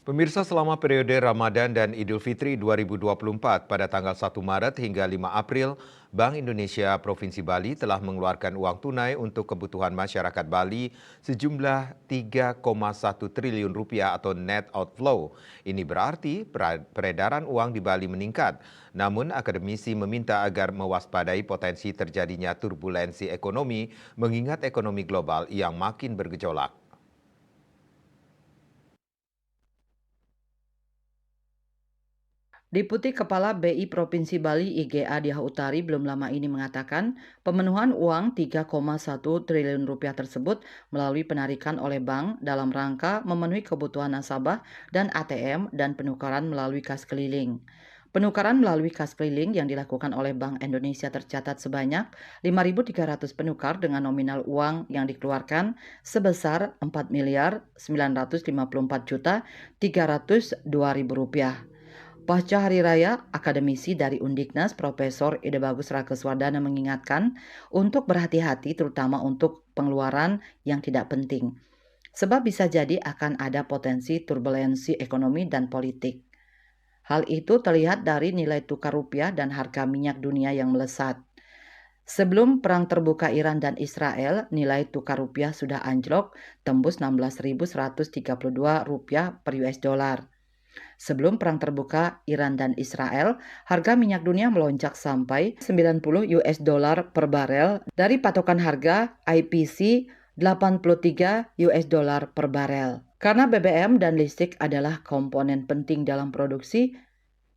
Pemirsa, selama periode Ramadan dan Idul Fitri 2024 pada tanggal 1 Maret hingga 5 April, Bank Indonesia Provinsi Bali telah mengeluarkan uang tunai untuk kebutuhan masyarakat Bali sejumlah 3,1 triliun rupiah atau net outflow. Ini berarti peredaran uang di Bali meningkat. Namun akademisi meminta agar mewaspadai potensi terjadinya turbulensi ekonomi mengingat ekonomi global yang makin bergejolak. Deputi Kepala BI Provinsi Bali IGA Diah Utari belum lama ini mengatakan pemenuhan uang 3,1 triliun rupiah tersebut melalui penarikan oleh bank dalam rangka memenuhi kebutuhan nasabah dan ATM dan penukaran melalui kas keliling. Penukaran melalui kas keliling yang dilakukan oleh Bank Indonesia tercatat sebanyak 5.300 penukar dengan nominal uang yang dikeluarkan sebesar 4.954.302.000 rupiah. Pasca Hari Raya, akademisi dari Undiknas Profesor Ide Bagus Rakeswardana mengingatkan untuk berhati-hati terutama untuk pengeluaran yang tidak penting. Sebab bisa jadi akan ada potensi turbulensi ekonomi dan politik. Hal itu terlihat dari nilai tukar rupiah dan harga minyak dunia yang melesat. Sebelum perang terbuka Iran dan Israel, nilai tukar rupiah sudah anjlok tembus 16.132 rupiah per US dollar. Sebelum perang terbuka Iran dan Israel, harga minyak dunia melonjak sampai 90 US dollar per barel dari patokan harga IPC 83 US dollar per barel. Karena BBM dan listrik adalah komponen penting dalam produksi,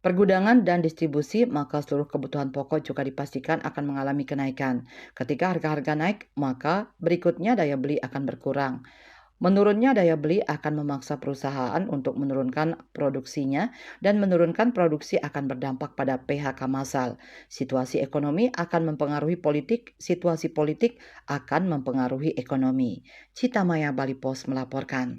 pergudangan dan distribusi, maka seluruh kebutuhan pokok juga dipastikan akan mengalami kenaikan. Ketika harga-harga naik, maka berikutnya daya beli akan berkurang. Menurunnya daya beli akan memaksa perusahaan untuk menurunkan produksinya dan menurunkan produksi akan berdampak pada PHK massal. Situasi ekonomi akan mempengaruhi politik, situasi politik akan mempengaruhi ekonomi. Cita Maya Bali Pos melaporkan.